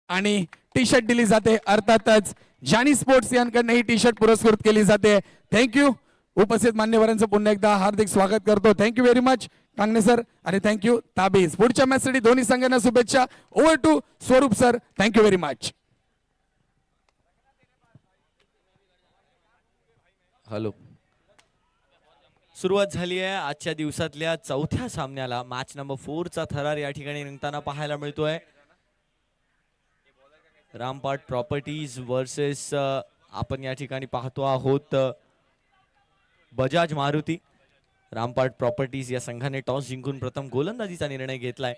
आणि T shirt दिली जाते. अर्थातच जानी स्पोर्ट्स यांकडून ही टी शर्ट पुरस्कृत केली जाते. थँक्यू. उपस्थित मान्यवरांचं पुन्हा एकदा हार्दिक स्वागत करतो. Thank you very much Kangane sir आणि थँक्यू ताबीज. पुढच्या मॅच साठी दोन्ही संघांना शुभेच्छा. ओव्हर टू स्वरूप sir. Thank you very much. Hello. सुरुवात झाली आहे आजच्या दिवसातल्या चौथ्या सामन्याला. मॅच नंबर 4 चा थरार या ठिकाणी निघताना पाहायला मिळतोय. रामपाट प्रॉपर्टीज वर्सेस आपण या ठिकाणी पाहतो आहोत बजाज मारुती. रामपाट प्रॉपर्टीज या संघाने टॉस जिंकून प्रथम गोलंदाजीचा निर्णय घेतलाय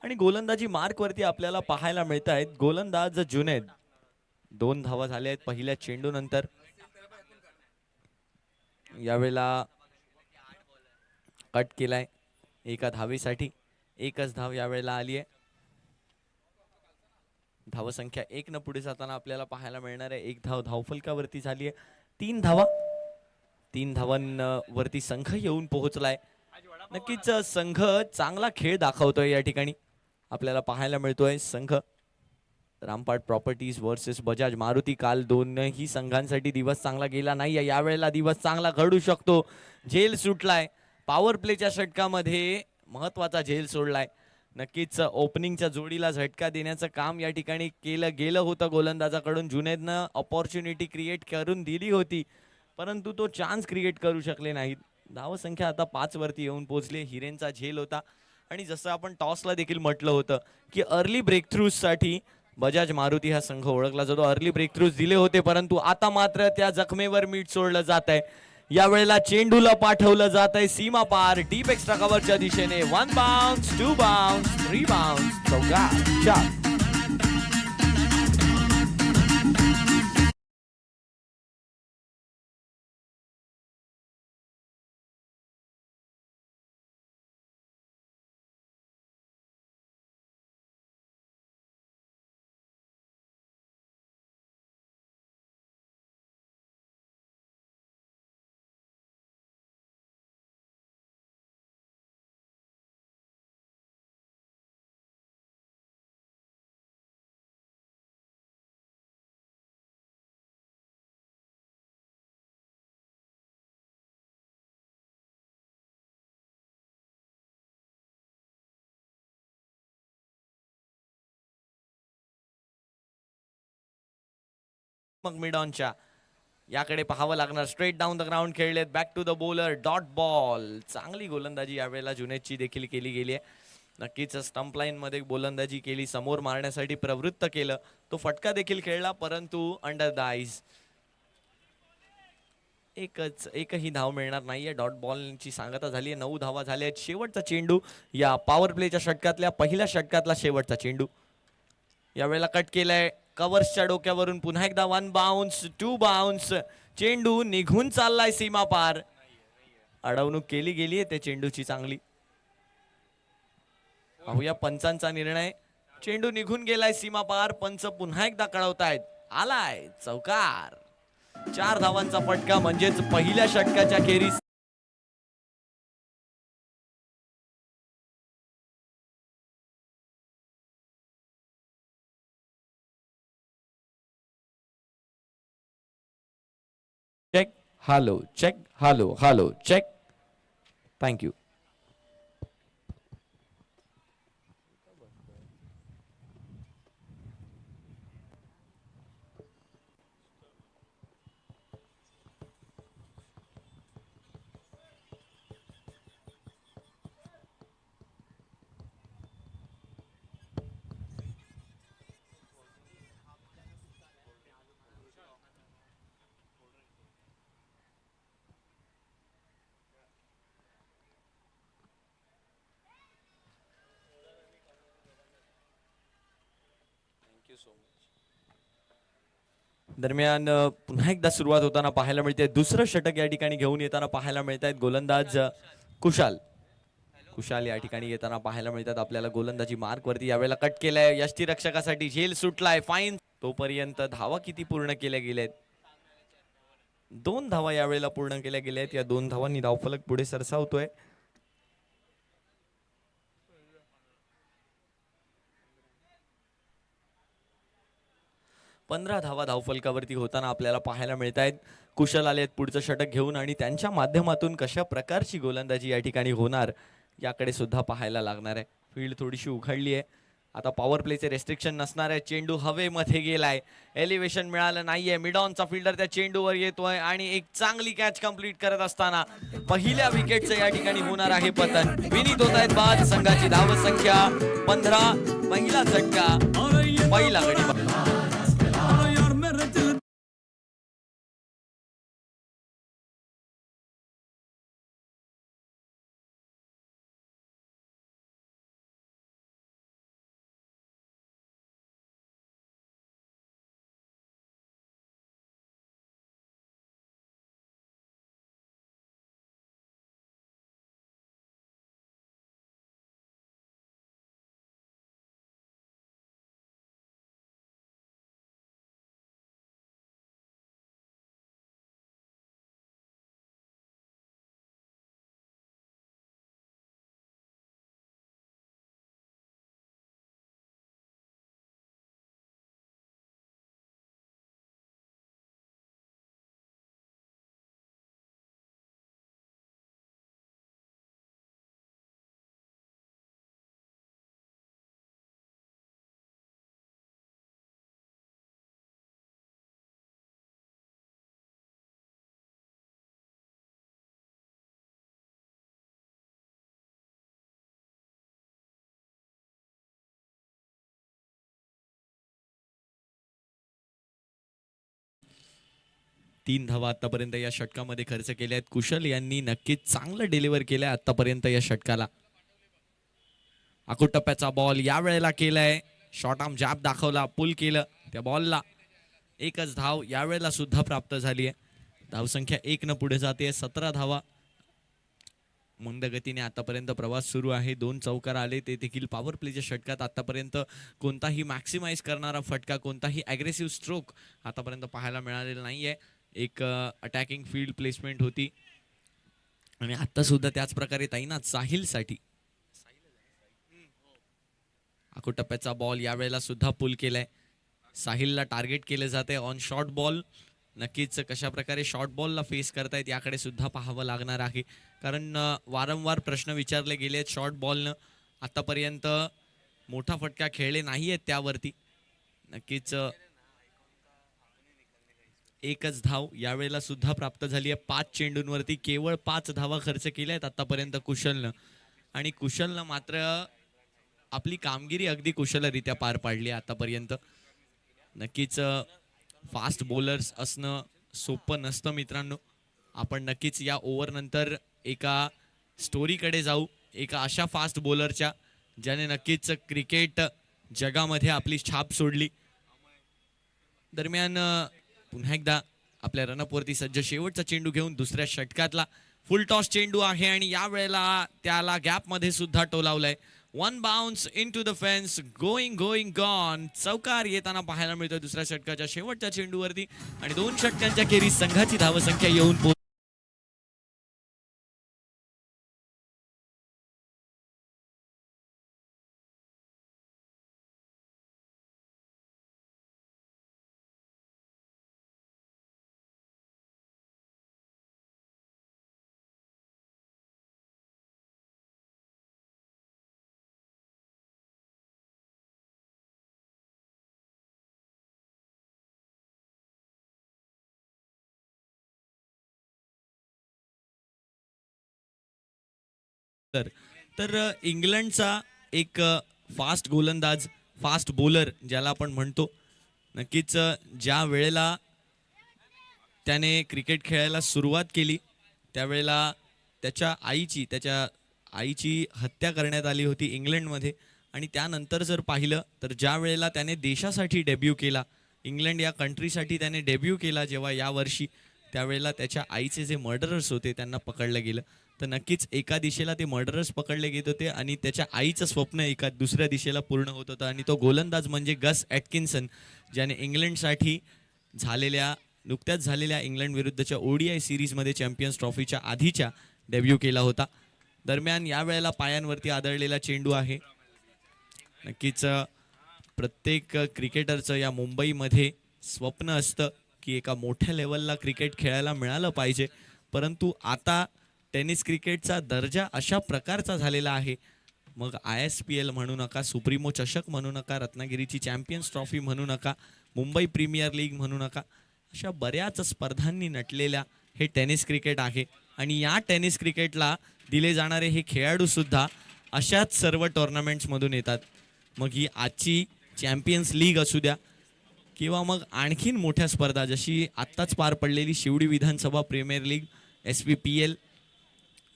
आणि गोलंदाजी मार्क वरती आपल्याला पाहायला मिळत आहेत. गोलंदाज जुनेद 2 धावा झाल्या आहेत पहिल्या चेंडू नंतर. यावेळेला कट केलाय एका धावेसाठी. एकच धाव यावेळेला आली आहे. धावसंख्या 1 न पुढे जाताना आपल्याला पाहायला मिळणार आहे. 1 धाव धावफलकावरती झाली आहे. 3 धावा. 3 धावांवरती संघ येऊन पोहोचलाय. नक्कीच संघ चांगला खेळ दाखवतोय या ठिकाणी आपल्याला पाहायला मिळतोय. संघ रामपाट प्रॉपर्टीज वर्सेस बजाज मारुती. काल दोनही संघांसाठी दिवस चांगला गेला नाही. यावेळेला दिवस चांगला घडू शकतो. झेल सुटलाय पॉवर प्लेच्या षटकामध्ये. महत्वाचा झेल सोडलाय. नक्कीच ओपनिंगच्या जोडीला झटका देण्याचं काम या ठिकाणी केलं गेलं होतं गोलंदाजाकडून. जुनेदनं ऑपॉर्च्युनिटी क्रिएट करून दिली होती परंतु तो चान्स क्रिएट करू शकले नाहीत. धावसंख्या आता 5 वरती येऊन पोहोचली. हिरेंचा झेल होता आणि जसं आपण टॉसला देखील म्हटलं होतं की अर्ली ब्रेक थ्रूज साठी बजाज मारुती हा संघ ओळखला जातो. अर्ली ब्रेक थ्रूज दिले होते परंतु आता मात्र त्या जखमेवर मीठ सोडलं जात आहे. यावेळेला चेंडूला पाठवलं जात आहे सीमा पार डीप एक्स्ट्रा कव्हरच्या दिशेने. 1 बाउन्स 2 बाउन्स 3 बाउन्स चौकार 4. मग मिडॉनच्या याकडे पाहावं लागणार. स्ट्रेट डाऊन द ग्राउंड खेळलेत. Back to the bowler dot ball. चांगली गोलंदाजी यावेळेला जुनेदची देखील केली गेली आहे. नक्कीच स्टंप लाईन मध्ये गोलंदाजी केली. समोर मारण्यासाठी प्रवृत्त केलं. तो फटका देखील खेळला परंतु अंडर द आईज. एकही धाव मिळणार नाहीये. डॉट बॉलची सांगता झाली. 9 धावा झाल्या आहेत. शेवटचा चेंडू या पॉवर प्लेच्या षटकातल्या पहिल्या षटकातला शेवटचा चेंडू. यावेळेला कट केलाय कव्हर्सच्या डोक्यावरून. पुन्हा एकदा 1 बाउन्स 2 बाउन्स. चेंडू निघून चाललाय सीमा पार. अडवणूक केली गेली आहे त्या चेंडूची चांगली. पाहूया पंचांचा निर्णय. चेंडू निघून गेलाय सीमा पार. पंच पुन्हा एकदा कळवतायत आलाय चौकार. 4 धावांचा फटका म्हणजेच पहिल्या षटकाच्या खेरीस check hello check hello hello check. Thank you. दरम्यान पुन्हा एकदा सुरुवात होताना पाहायला मिळते. दुसरं षटक या ठिकाणी घेऊन येताना पाहायला मिळत आहेत गोलंदाज कुशाल या ठिकाणी येताना पाहायला मिळतात आपल्याला. गोलंदाजी मार्क वरती यावेळेला कट केलाय. यष्टीरक्षकासाठी झेल सुटलाय. फाईन. तोपर्यंत धावा किती पूर्ण केल्या गेल्यात? 2 धावा यावेळेला पूर्ण केल्या गेल्यात. या 2 धावांनी धावफलक पुढे सरसावतोय. 15 धावा धावफलकावरती होताना आपल्याला पाहायला मिळत आहेत. कुशल आले आहेत पुढचं षटक घेऊन आणि त्यांच्या माध्यमातून कशा प्रकारची गोलंदाजी या ठिकाणी होणार याकडे सुद्धा पाहायला लागणार आहे. फील्ड थोडीशी उघडली आहे. आता पॉवर प्लेचे रेस्ट्रिक्शन नसणार आहे. चेंडू हवेमध्ये गेलाय, एलिव्हेशन मिळालं नाहीये. मिडॉनचा फिल्डर त्या चेंडूवर येतोय आणि एक चांगली कॅच कंप्लीट करत असताना पहिल्या विकेटचं या ठिकाणी होणार आहे पतन. विनीत होत आहेत बाद. संघाची धावसंख्या 15. पहिला झटका, पहिला गडी. तीन धावा आतापर्यंत या षटकामध्ये खर्च केल्या आहेत. कुशल यांनी नक्कीच चांगलं डिलिव्हर केलंय आतापर्यंत या षटकाला. आखूड टप्प्याचा बॉल या वेळेला केलाय. शॉर्ट आर्म जॅब दाखवला, पुल केलं त्या बॉलला. एकच धाव या वेळेला सुद्धा प्राप्त झाली आहे. धावसंख्या 1 न पुढे जाते. 17 धावा. मंद गतीने आतापर्यंत प्रवास सुरू आहे. 2 चौकार आले, ते देखील पॉवर प्लेच्या षटकात. आतापर्यंत कोणताही मॅक्सिमाइज करणारा फटका, कोणताही अग्रेसिव्ह स्ट्रोक आतापर्यंत पाहायला मिळालेला नाहीये. एक अटॅकिंग फील्ड प्लेसमेंट होती आणि आता सुद्धा त्याच प्रकारे तैनात साहिलसाठी. आखूड टप्प्याचा बॉल या वेळेला सुद्धा पुल केलाय. साहिलला टार्गेट केले जाते ऑन शॉर्ट बॉल. नक्कीच कशा प्रकारे शॉर्ट बॉलला फेस करतायत याकडे सुद्धा पाहावं लागणार आहे, कारण वारंवार प्रश्न विचारले गेले आहेत शॉर्ट बॉलनं. आतापर्यंत मोठा फटका खेळले नाहीयेत त्यावरती. नक्कीच एकच धाव यावेळेला सुद्धा प्राप्त झाली आहे. 5 चेंडूंवरती केवळ 5 धावा खर्च केल्या आहेत आतापर्यंत कुशलनं. आणि कुशलनं मात्र आपली कामगिरी अगदी कुशलरित्या पार पाडली आतापर्यंत. नक्कीच फास्ट बॉलर्स असणं सोपं नसतं मित्रांनो. आपण नक्कीच या ओव्हर नंतर एका स्टोरीकडे जाऊ, एका अशा फास्ट बॉलरच्या ज्याने नक्कीच क्रिकेट जगामध्ये आपली छाप सोडली. दरम्यान पुन्हा एकदा आपल्या रनअपवरती सज्ज शेवटचा चेंडू घेऊन दुसऱ्या षटकातला फुल टॉस चेंडू आहे आणि या वेळेला त्याला गॅप मध्ये सुद्धा टोलावलाय. 1 bounce into the fence, going gone. चौकार येताना पाहायला मिळतोय दुसऱ्या षटकाच्या शेवटच्या चेंडूवरती आणि 2 षटकांच्या खेरीज संघाची धावसंख्या येऊन तर इंग्लंडचा एक फास्ट गोलंदाज, फास्ट बॉलर ज्याला आपण म्हणतो, नक्कीच ज्या वेळेला त्याने क्रिकेट खेळायला सुरुवात केली त्यावेळेला त्याच्या आईची हत्या करण्यात आली होती इंग्लंडमध्ये. आणि त्यानंतर जर पाहिलं तर ज्या वेळेला त्याने देशासाठी डेब्यू केला, इंग्लंड या कंट्रीसाठी त्याने डेब्यू केला जेव्हा यावर्षी, त्यावेळेला त्याच्या आईचे जे मर्डरर्स होते त्यांना पकडलं गेलं. तर नक्कीच एका दिशेला ते मर्डरर्स पकडले गेले होते आणि त्याच्या आईचं स्वप्न एका दुसऱ्या दिशेला पूर्ण होत होतं. आणि तो गोलंदाज म्हणजे गस ॲटकिन्सन, ज्याने इंग्लंडसाठी नुकत्याच झालेल्या इंग्लंड विरुद्धच्या ODI सिरीजमध्ये चॅम्पियन्स ट्रॉफीच्या आधीच्या डेब्यू केला होता. दरम्यान यावेळेला पायांवरती आदळलेला चेंडू आहे. नक्कीच प्रत्येक क्रिकेटरचं या मुंबईमध्ये स्वप्न असतं की एका मोठ्या लेवलला क्रिकेट खेळायला मिळालं पाहिजे, परंतु आता टेनिस क्रिकेटचा दर्जा अशा प्रकारचा झालेला आहे. मग ISPL म्हणू नका, सुप्रीमो चषक म्हणू नका, रत्नागिरीची चॅम्पियन्स ट्रॉफी म्हणू नका, मुंबई प्रीमियर लीग म्हणू नका, अशा बऱ्याच स्पर्धांनी नटलेल्या हे टेनिस क्रिकेट आहे. आणि या टेनिस क्रिकेटला दिले जाणारे हे खेळाडू सुद्धा अशाच सर्व टुर्नामेंट्समधून येतात. मग ही आजची चॅम्पियन्स लीग असू द्या किंवा मग आणखीन मोठ्या स्पर्धा जशी आत्ताच पार पडलेली शिवडी विधानसभा प्रीमियर लीग, SPPL,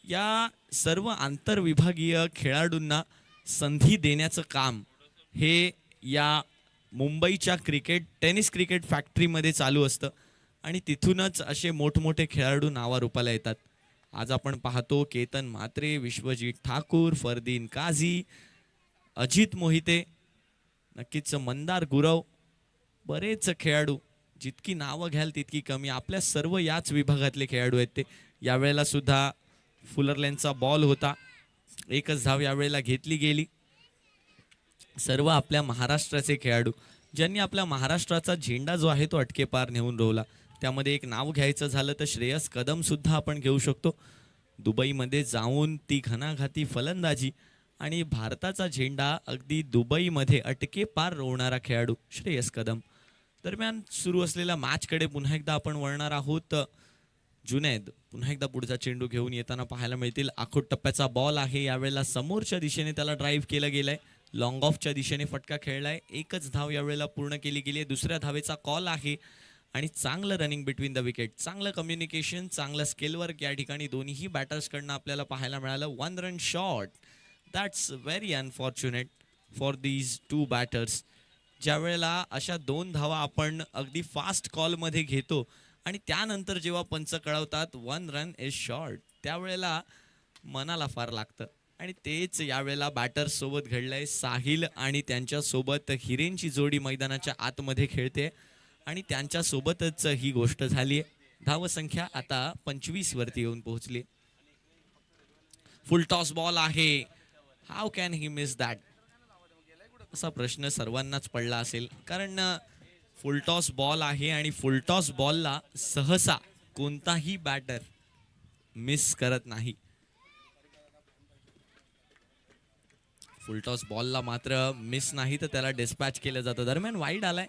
या सर्व आंतरविभागीय खेळाडूंना संधी देण्याचं काम हे या मुंबईच्या टेनिस क्रिकेट फॅक्टरीमध्ये चालू असतं आणि तिथूनच असे मोठमोठे खेळाडू नावारूपाला येतात. आज आपण पाहतो केतन म्हात्रे, विश्वजित ठाकूर, फरदीन काझी, अजित मोहिते, नक्कीच मंदार गुरव, बरेच खेळाडू, जितकी नावं घ्याल तितकी कमी. आपल्या सर्व याच विभागातले खेळाडू आहेत ते. यावेळेला सुद्धा फुलरलेनचा बॉल होता, एकच धाव यावेळेला घेतली गेली. सर्व आपल्या महाराष्ट्राचे खेळाडू ज्यांनी आपल्या महाराष्ट्राचा झेंडा जो आहे तो अटकेपार नेऊन रोवला. त्यामध्ये एक नाव घ्यायचं झालं तर श्रेयस कदम सुद्धा आपण घेऊ शकतो. दुबईमध्ये जाऊन ती घणाघाती फलंदाजी आणि भारताचा झेंडा अगदी दुबईमध्ये अटकेपार रोवणारा खेळाडू श्रेयस कदम. दरम्यान सुरू असलेल्या मॅचकडे पुन्हा एकदा आपण वळणार आहोत. जुनैद पुन्हा एकदा पुढचा चेंडू घेऊन येताना पाहायला मिळतील. आखूट टप्प्याचा बॉल आहे, यावेळेला समोरच्या दिशेने त्याला ड्राईव्ह केलं गेलंय. लॉंग ऑफच्या दिशेने फटका खेळलाय. एकच धाव यावेळेला पूर्ण केली गेली आहे. दुसऱ्या धावेचा कॉल आहे आणि चांगलं रनिंग बिटवीन द विकेट, चांगलं कम्युनिकेशन, चांगलं स्किल वर्क या ठिकाणी दोन्ही बॅटर्सकडनं आपल्याला पाहायला मिळालं. 1 run shot. That's very unfortunate for these 2 batters. ज्या वेळेला अशा 2 धावा आपण अगदी फास्ट कॉलमध्ये घेतो आणि त्यानंतर जेव्हा पंच कळवतात 1 रन इज शॉर्ट, त्यावेळेला मनाला फार लागतं. आणि तेच यावेळेला बॅटर्स सोबत घडलंय. साहिल आणि त्यांच्यासोबत हिरेनची जोडी मैदानाच्या आतमध्ये खेळते आणि त्यांच्यासोबतच ही गोष्ट झाली आहे. धावसंख्या आता 25 वरती येऊन पोहोचली. फुल टॉस बॉल आहे. How can he miss that, असा प्रश्न सर्वांनाच पडला असेल, कारण फुलटॉस बॉल आहे आणि फुलटॉस बॉलला सहसा कोणताही बॅटर मिस करत नाही. फुलटॉस बॉलला मात्र मिस नाही तर त्याला डिस्पॅच केलं जातं. दरम्यान वाईड आलाय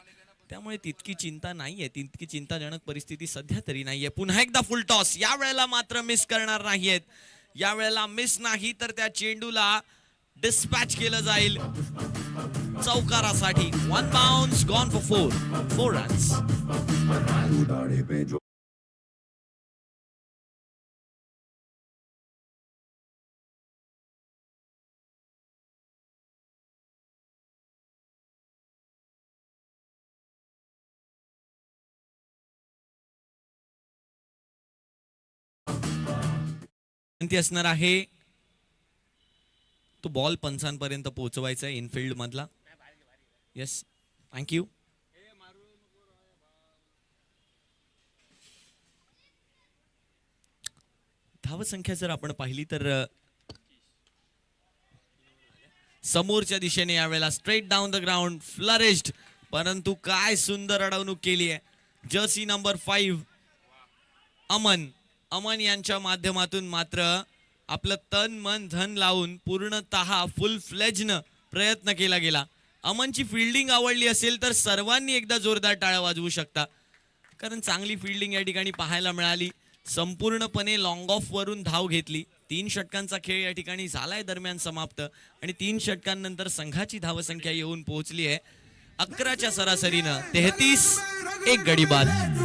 त्यामुळे तितकी चिंता नाहीये, तितकी चिंताजनक परिस्थिती सध्या तरी नाहीये. पुन्हा एकदा फुलटॉस, या वेळेला मात्र मिस करणार नाहीयेत. या वेळेला मिस नाही तर त्या चेंडूला डिस्पॅच केलं जाईल चौकारासाठी. 1 बाउन्स गॉन फॉर 4 रन्स. विनंती असणार आहे तो बॉल पंचांपर्यंत पोहोचवायचा आहे इनफिल्ड मधला. Yes, thank you. धावसंख्या जर आपण पाहिली तर समोरच्या दिशेने यावेळेला straight down the ground flourished, परंतु काय सुंदर अडवणूक केली आहे. जर्सी नंबर 5 अमन यांच्या माध्यमातून मात्र आपलं तन मन धन लावून पूर्णतः फुल फ्लेजनं प्रयत्न केला गेला. अमनची फिल्डिंग आवडली असेल तर सर्वांनी एकदा जोरदार टाळ्या वाजवू शकता, कारण चांगली फिल्डिंग या ठिकाणी पाहायला मिळाली. संपूर्णपणे लॉंग ऑफ वरून धाव घेतली. 3 षटकांचा खेळ या ठिकाणी झालाय दरम्यान समाप्त आणि 3 षटकांनंतर संघाची धावसंख्या येऊन पोहोचली आहे 11च्या सरासरीनं. 33 एक गडी बाद.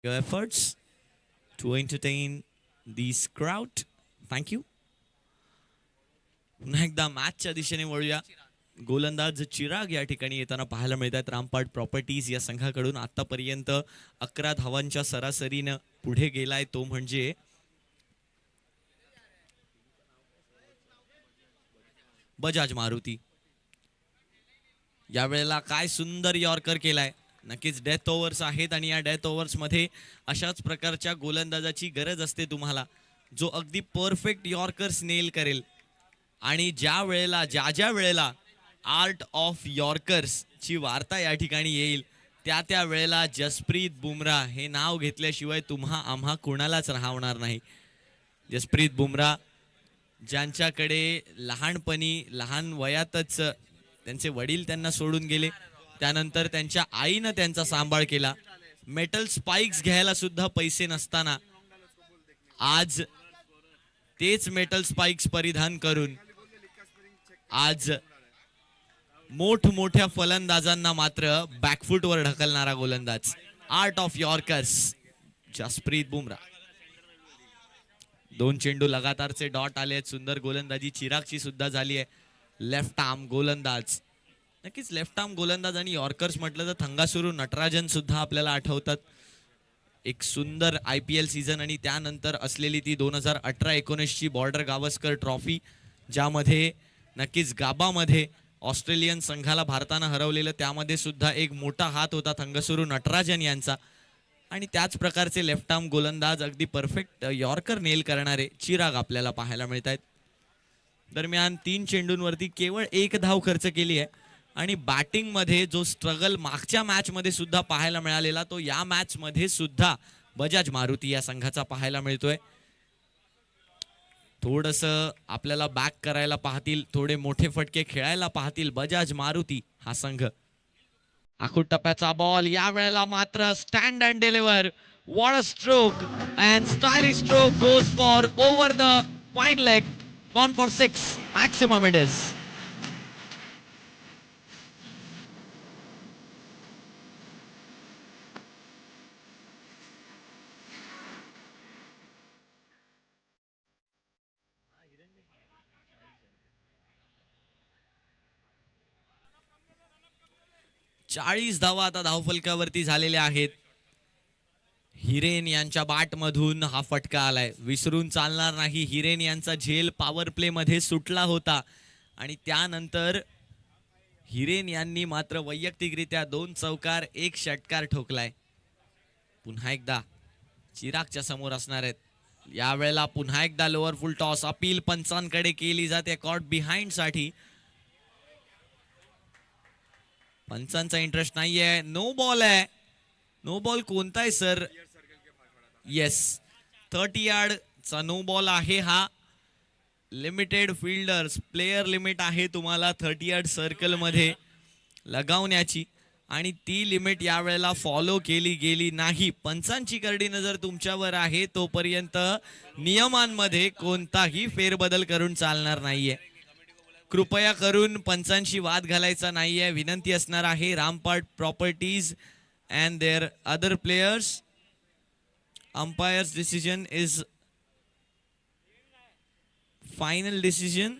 your efforts to entertain this crowd. Thank you. पुन्हा एकदा मॅचच्या दिशेने वळूया. गोलंदाज चिराग या ठिकाणी येताना पाहायला मिळत आहेत. रामपाट प्रॉपर्टीज या संघाकडून आतापर्यंत 11 धावांच्या सरासरीनं पुढे गेलाय तो म्हणजे बजाज मारुती. यावेळेला काय सुंदर यॉर्कर केलाय. नक्कीच डेथ ओव्हर्स आहेत आणि या डेथ ओव्हर्स मध्ये अशाच प्रकारच्या गोलंदाजाची गरज असते तुम्हाला, जो अगदी परफेक्ट यॉर्कर्स नेल करेल. आणि ज्या वेळेला आर्ट ऑफ यॉर्कर्स ची वार्ता या ठिकाणी येईल त्या वेळेला जसप्रीत बुमराह हे नाव घेतल्याशिवाय तुम्हा आम्हा कोणालाच राहणार नाही. जसप्रीत बुमराह ज्यांच्याकडे लहानपणी लहान वयातच त्यांचे वडील त्यांना सोडून गेले, त्यानंतर त्यांच्या आईनं त्यांचा सांभाळ केला. मेटल स्पाइक्स घ्यायला सुद्धा पैसे नसताना आज तेच मेटल स्पाइक्स परिधान करून आज मोठमोठ्या फलंदाजांना मात्र बॅकफुटवर ढकलणारा गोलंदाज, art of yorkers Jasprit Bumrah. 2 चेंडू लगातारचे डॉट आले आहेत. सुंदर गोलंदाजी चिरागची सुद्धा झाली आहे. लेफ्ट आर्म गोलंदाज, नक्कीच लेफ्ट आर्म गोलंदाज आणि यॉर्कर्स म्हटलं तर थंगासुरू नटराजन सुद्धा आपल्याला आठवतात. एक सुंदर IPL सीझन आणि त्यानंतर असलेली ती 2018-19 ची बॉर्डर गावस्कर ट्रॉफी, ज्यामध्ये नक्कीच गाबामध्ये ऑस्ट्रेलियन संघाला भारतानं हरवलेलं, त्यामध्ये सुद्धा एक मोठा हात होता थंगसुरू नटराजन यांचा. आणि त्याच प्रकारचे लेफ्ट आर्म गोलंदाज अगदी परफेक्ट यॉर्कर नेल करणारे चिराग आपल्याला पाहायला मिळत आहेत. दरम्यान 3 चेंडूंवरती केवळ 1 धाव खर्च केली आहे आणि बॅटिंग मध्ये जो स्ट्रगल मागच्या मॅच मध्ये सुद्धा पाहायला मिळालेला तो या मॅच मध्ये सुद्धा बजाज मारुती या संघाचा पाहायला मिळतोय. थोडंसं आपल्याला बॅक करायला पाहतील, थोडे मोठे फटके खेळायला पाहतील बजाज मारुती हा संघ. आखूड टप्प्याचा बॉल या वेळेला मात्र stand and deliver. What a stroke and stylish stroke goes for over the wide leg. Gone for 6 maximum it is. चाळीस धावा आता धावफलकावरती झालेल्या आहेत. हिरेन यांच्या बॅट मधून हा फटका आलाय, विसरून चालणार नाही. हिरेन यांचा झेल पॉवर प्ले मध्ये सुटला होता आणि त्यानंतर हिरेन यांनी मात्र वैयक्तिकरित्या 2 चौकार 1 षटकार ठोकलाय. पुन्हा एकदा चिरागच्या समोर असणार आहेत. यावेळेला पुन्हा एकदा लोअर फुल टॉस अपील पंचांकडे केली जाते कॉट बिहाइंड साठी. पंचांचा इंटरेस्ट नाहीये. नो बॉल आहे. नो बॉल कोणता आहे सर? येस, 30 यार्डचा नो बॉल आहे हा. लिमिटेड फिल्डर्स प्लेयर लिमिट आहे तुम्हाला 30 यार्ड सर्कल मध्ये लगावण्याची आणि ती लिमिट यावेळेला फॉलो केली गेली नाही. पंचांची करडी नजर तुमच्यावर आहे, तोपर्यंत नियमांमध्ये कोणताही फेरबदल करून चालणार नाहीये. कृपया करून पंचांशी वाद घालायचा नाहीये, विनंती असणार आहे. रामपाट properties and their other players, umpire's decision is final decision.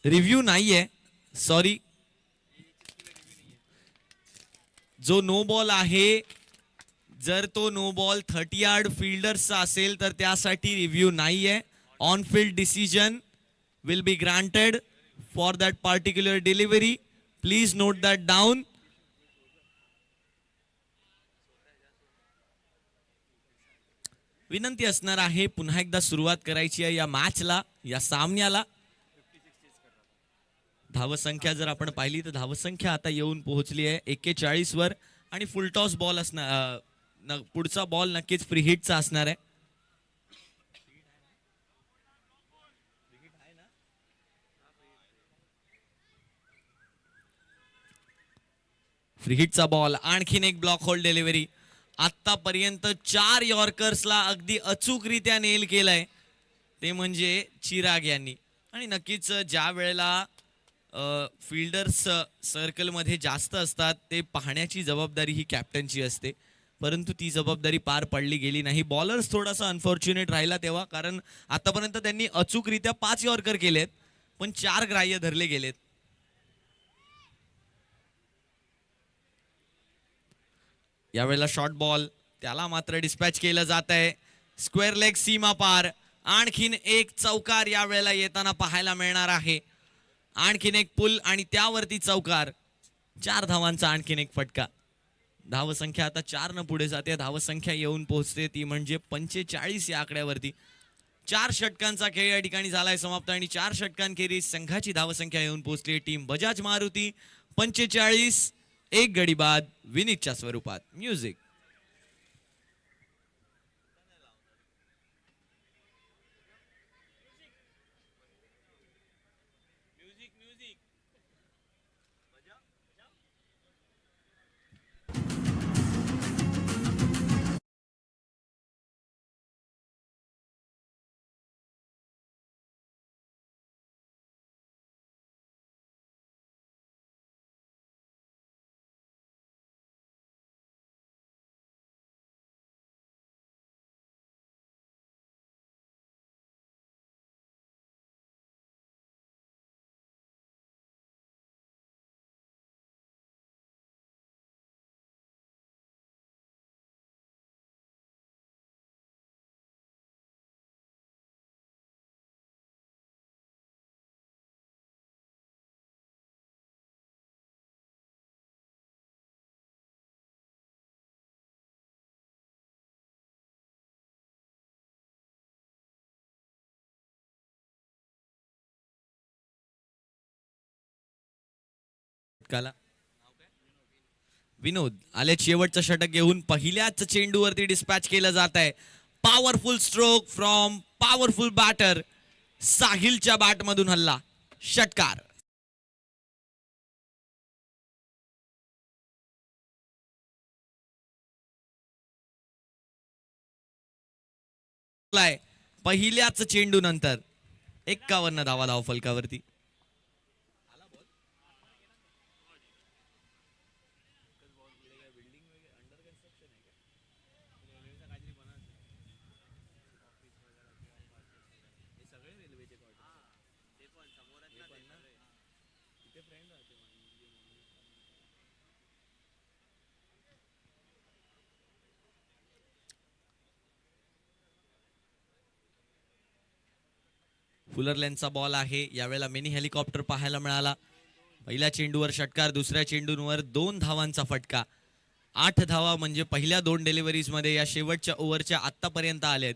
Review नाहीये, सॉरी. जो नो बॉल आहे, जर तो नो बॉल 30 यार्ड फिल्डर्सचा असेल तर त्यासाठी रिव्ह्यू नाहीये. On field decision will be granted for that particular delivery. Please note that down. विनंती असणार आहे, पुन्हा एकदा सुरुवात करायची आहे या मॅचला, या सामन्याला. धावसंख्या जर आपण पाहिली तर धावसंख्या आता येऊन पोहोचली आहे 41 वर आणि फुल टॉस बॉल असणार. पुढचा बॉल नक्कीच फ्री हिटचा असणार आहे. फ्री हिटचा बॉल, आणखीन एक ब्लॉक होल्ड डिलिव्हरी. आतापर्यंत 4 यॉर्कर्सला अगदी अचूकरित्या नेल केलंय ते म्हणजे चिराग यांनी. आणि नक्कीच ज्या वेळेला फिल्डर्स सर्कलमध्ये जास्त असतात ते पाहण्याची जबाबदारी ही कॅप्टनची असते, परंतु ती जबाबदारी पार पडली गेली नाही. बॉलर्स थोडासा अनफॉर्च्युनेट राहिला तेव्हा, कारण आतापर्यंत त्यांनी अचूकरित्या 5 यॉर्कर केलेत पण 4 ग्राह्य धरले गेलेत. यावेळेला शॉर्ट बॉल, त्याला मात्र डिस्पॅच केलं जात आहे. स्क्वेअर लेग सीमा पार. आणखीन एक चौकार यावेळेला येताना पाहायला मिळणार आहे. आणखीन एक पुल आणि त्यावरती चौकार. 4 धावांचा आणखीन एक फटका. धावसंख्या आता 4 न पुढे जाते. धावसंख्या येऊन पोहोचते ती म्हणजे 45 या आकड्यावरती. 4 षटकांचा खेळ या ठिकाणी झालाय समाप्त आणि 4 षटकांखेरीज संघाची धावसंख्या येऊन पोहोचली. टीम बजाज मारुती 45, एक गडी बाद विनीतच्या स्वरूपात. म्युझिक. विनोद आले शेवटचं षटक घेऊन. पहिल्याच चेंडूवरती डिस्पॅच केलं जात आहे. Powerful stroke from powerful batter. साहिलच्या बॅट मधून हल्ला, षटकार. पहिल्याच चेंडू नंतर 51 धावा धाव फलकावरती. फुलरलेनचा बॉल आहे. यावेळेला मिनी हेलिकॉप्टर पाहायला मिळाला. पहिल्या चेंडूवर षटकार, दुसऱ्या चेंडूवर 2 धावांचा फटका. 8 धावा म्हणजे पहिल्या 2 डिलिव्हरीज मध्ये या शेवटच्या ओव्हरच्या आतापर्यंत आलेत.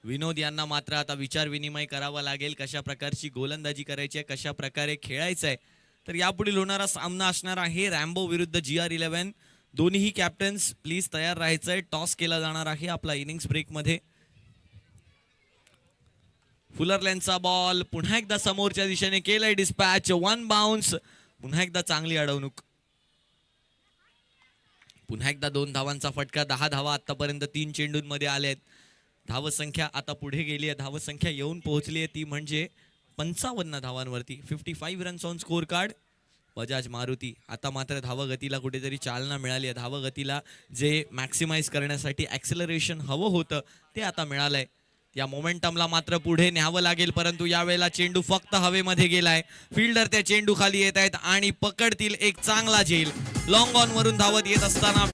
विनोद यांना मात्र आता विचार विनिमय करावा लागेल, कशा प्रकारची गोलंदाजी करायची आहे, कशा प्रकारे खेळायचं आहे. तर यापुढील होणारा सामना असणार आहे रॅम्बो विरुद्ध GR11. दोन्ही कॅप्टन्स प्लीज तयार राहायचंय. टॉस केला जाणार आहे आपला इनिंग्स ब्रेक मध्ये. फुलरलेनचा बॉल पुन्हा एकदा समोरच्या दिशेने केलंय डिस्पॅच. 1 बाउन्स. पुन्हा एकदा चांगली अडवणूक. पुन्हा एकदा 2 धावांचा फटका. 10 धावा आतापर्यंत 3 चेंडूंमध्ये आल्यात. धावसंख्या आता पुढे गेली आहे. धावसंख्या येऊन पोहोचली आहे ती म्हणजे 55 धावांवरती. 55 runs on score card. Bajaj Maruti आता मात्र धावगतीला कुठेतरी चालना मिळाली आहे. धावगतीला जे मॅक्सिमाइज करण्यासाठी ॲक्सेलरेशन हवं होतं ते आता मिळालंय. या मोमेंटमला मात्र पुढे न्यावं लागेल, परंतु यावेळेला चेंडू फक्त हवेमध्ये गेलाय. फिल्डर त्या चेंडू खाली येत आहेत आणि पकडतील एक चांगला झेल. लॉंग ऑन वरून धावत येत असताना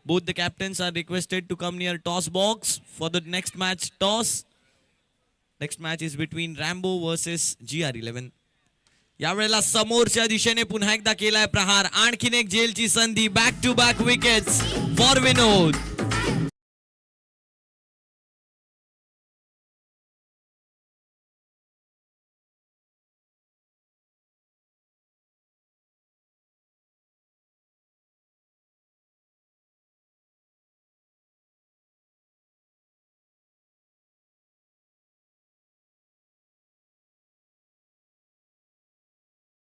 both the captains are requested to come near toss box for the next match. Toss. Next match is between Rambo versus GR11. यावेळेला समोरच्या दिशेने पुन्हा एकदा केलाय प्रहार. आणखीन एक जेलची संधी. Back to back wickets for Vinod.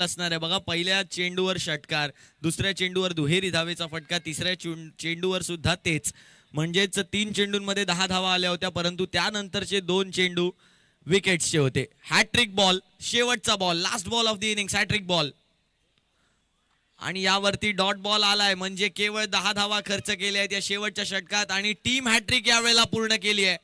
असणार आहे बघा. पहिल्या चेंडूवर षटकार, दुसऱ्या चेंडूवर दुहेरी धावेचा फटका, तिसऱ्या चेंडूवर सुद्धा तेच. म्हणजेच 3 चेंडूंमध्ये 10 धावा आल्या होत्या, परंतु त्यानंतरचे 2 चेंडू विकेट्सचे होते. हॅट्रिक बॉल, शेवटचा ball, last ball of the inning, hattrick ball. आणि यावरती डॉट बॉल आलाय, म्हणजे केवळ 10 धावा खर्च केल्या आहेत या शेवटच्या षटकात आणि टीम हॅट्रिक यावेळेला पूर्ण केली आहे.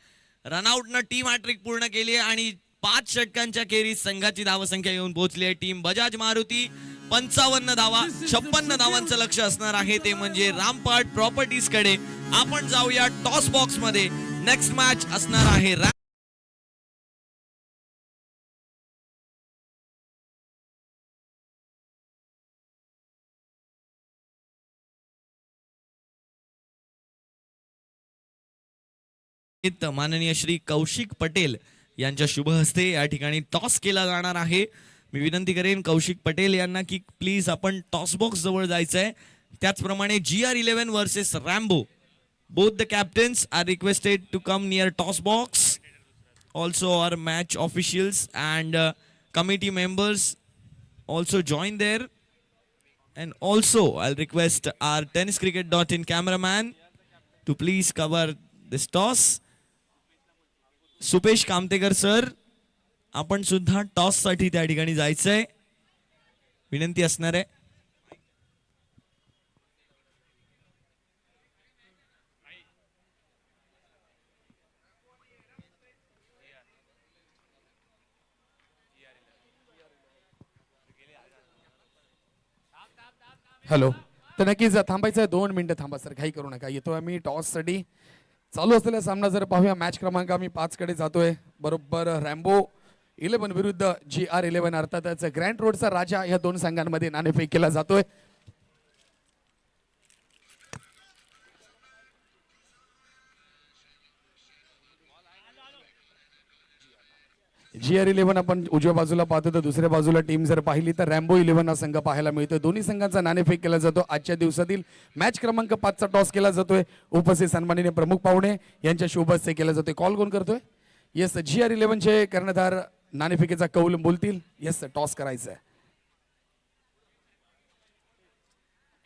रनआउटनं टीम हॅट्रिक पूर्ण केली आहे आणि 5 षटकांच्या खेरीज संघाची धावसंख्या येऊन पोहोचली आहे. टीम बजाज मारुती 55 धावा, 56 धावांचं लक्ष असणार आहे, ते म्हणजे रामपाट प्रॉपर्टीज कडे. आपण जाऊया टॉस बॉक्स मध्ये. नेक्स्ट मॅच असणार आहे माननीय श्री कौशिक पटेल यांच्या शुभ हस्ते या ठिकाणी टॉस केला जाणार आहे. मी विनंती करेन कौशिक पटेल यांना की प्लीज आपण टॉस बॉक्स जवळ जायचंय. त्याचप्रमाणे GR11 versus Rambo, both the captains are requested to come near toss box. Also our match officials and committee members also join there. And also I'll request our tenniscricket.in cameraman to please cover this toss. Supesh Kamtekar sir, आपण सुद्धा toss साठी त्या ठिकाणी जायचंय, विनंती असणार आहे. Hello, तर नक्कीच थांबायचं आहे. 2 मिनिटं थांबा सर, काही करू नका. येतो आम्ही टॉस साठी. चालू असलेला सामना जर पाहूया, मॅच क्रमांक आम्ही 5 कडे जातोय. बरोबर रॅम्बो 11 विरुद्ध GR11, अर्थातच ग्रँड रोडचा राजा. या 2 संघांमध्ये नाणेफेक केला जातोय. GR11 आपण उजव्या बाजूला पाहतो, तर दुसऱ्या बाजूला टीम जर पाहिली तर रॅम्बो 11 हा संघ पाहायला मिळतोय. दोन्ही संघांचा नाणेफेक केला जातो. आजच्या दिवसातील मॅच क्रमांक 5 चा टॉस केला जातोय. उपस्थित सन्माननीय प्रमुख पाहुणे यांच्या शुभ हस्ते केला जातोय. कॉल कोण करतोय? येस, GR11 चे कर्णधार नाणेफेकीचा कौल बोलतील. येस, टॉस करायचा आहे.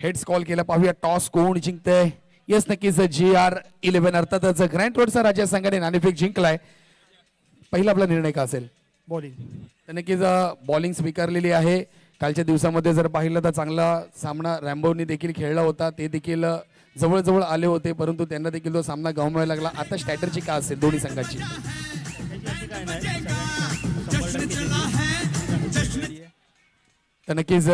हेड्स कॉल केला, पाहूया टॉस कोण जिंकतंय. येस, नक्कीच GR11, अर्थातच ग्रँड रोडचा राजा संघाने नाणेफेक जिंकलाय. पहिला आपला निर्णय का असेल? बॉलिंग. तर नक्कीच बॉलिंग स्वीकारलेली आहे. कालच्या दिवसामध्ये जर पाहिलं तर चांगला सामना रॅम्बोनी देखील खेळला होता. ते देखील जवळजवळ आले होते, परंतु त्यांना देखील तो सामना गमवायला लागला. आता स्ट्रॅटर्जी का असेल दोन्ही संघाची? तर नक्कीच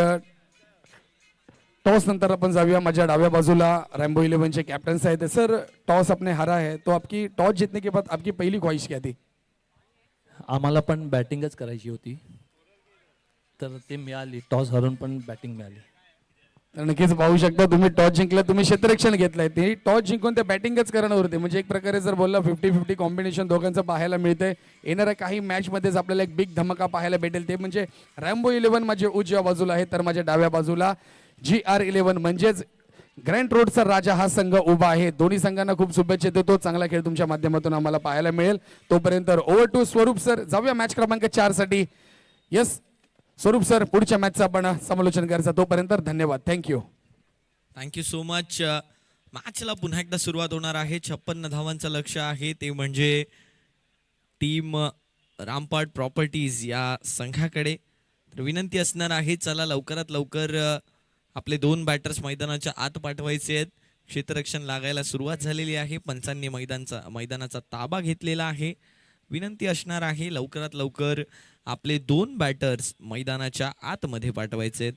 टॉस नंतर अपन जाऊया. माझ्या डाव्या बाजूला रैम्बो 11 के कैप्टन आहेत. सर, टॉस आपने हारा है, तो आपकी टॉस जीतने के बाद आपकी पहली ख्वाहिश क्या थी? आम्हाला पण बॅटिंगच करायची होती, तर ते मिळाली. टॉस हरून पण बॅटिंग मिळाली. तर नक्कीच पाहू शकता तुम्ही, टॉस जिंकला, तुम्ही क्षेत्ररक्षण घेतलंय. ते टॉस जिंकून ते बॅटिंगच करणार होते. म्हणजे एक प्रकारे जर बोलला 50-50 कॉम्बिनेशन दोघांचं पाहायला मिळतंय. येणाऱ्या काही मॅच मध्येच आपल्याला एक बिग धमाका पाहायला भेटेल. ते म्हणजे रॅम्बो 11 माझ्या उजव्या बाजूला आहे, तर माझ्या डाव्या बाजूला GR11 म्हणजेच ग्रँड रोडचा राजा हा संघ उभा आहे. दोन्ही संघांना खूप शुभेच्छा देतो. चांगला खेळ तुमच्या माध्यमातून आम्हाला पाहायला मिळेल. तोपर्यंत ओव्हर टू स्वरूप सर. जाऊया मॅच क्रमांक 4 साठी. यस स्वरूप सर, पुढच्या मॅचचं आपण समालोचन करायचं. तोपर्यंत धन्यवाद, थँक्यू. Thank you so much. मॅचला पुन्हा एकदा सुरुवात होणार आहे. 56 धावांचं लक्ष आहे, ते म्हणजे टीम रामपाट प्रॉपर्टीज या संघाकडे. तर विनंती असणार आहे, चला लवकरात लवकर आपले 2 बॅटर्स मैदानाच्या आत पाठवायचे आहेत. क्षेत्ररक्षण लागायला सुरुवात झालेली आहे. पंचांनी मैदानाचा ताबा घेतलेला आहे. विनंती असणार आहे लवकरात लवकर आपले 2 बॅटर्स मैदानाच्या आतमध्ये पाठवायचे आहेत.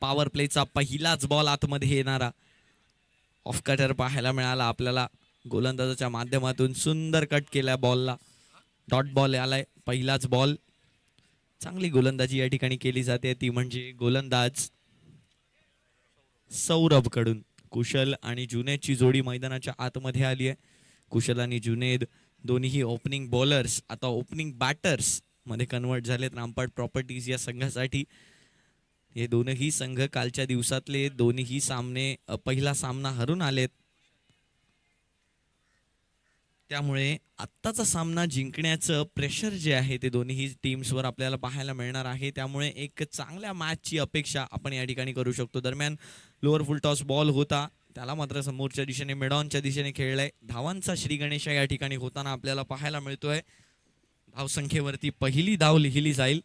पॉवर प्लेचा पहिलाच बॉल आतमध्ये येणारा ऑफ कटर पाहायला मिळाला आपल्याला. गोलंदाजाच्या माध्यमातून सुंदर कट केल्या बॉलला. डॉट बॉल आलाय, पहिलाच बॉल. चांगली गोलंदाजी या ठिकाणी केली जाते, ती म्हणजे गोलंदाज सौरभ कडून. कुशल आणि जुनेदची जोडी मैदानाच्या आतमध्ये आली आहे. कुशल आणि जुनेद दोन्हीही ओपनिंग बॉलर्स आता ओपनिंग बॅटर्स मध्ये कन्वर्ट झालेत रामपाट प्रॉपर्टीज या संघासाठी. हे दोनही संघ कालच्या दिवसातले दोन्ही सामने पहिला सामना हरून आलेत, त्यामुळे आत्ताचा सामना जिंकण्याचं प्रेशर जे आहे ते दोन्ही टीम्सवर आपल्याला पाहायला मिळणार आहे. त्यामुळे एक चांगल्या मॅचची अपेक्षा आपण या ठिकाणी करू शकतो. दरम्यान लोअर फुल टॉस बॉल होता, त्याला मात्र समोरच्या दिशेने मिडॉनच्या दिशेने खेळलाय. धावांचा श्री गणेशा या ठिकाणी होताना आपल्याला पाहायला मिळतोय. धावसंख्येवरती पहिली धाव लिहिली जाईल.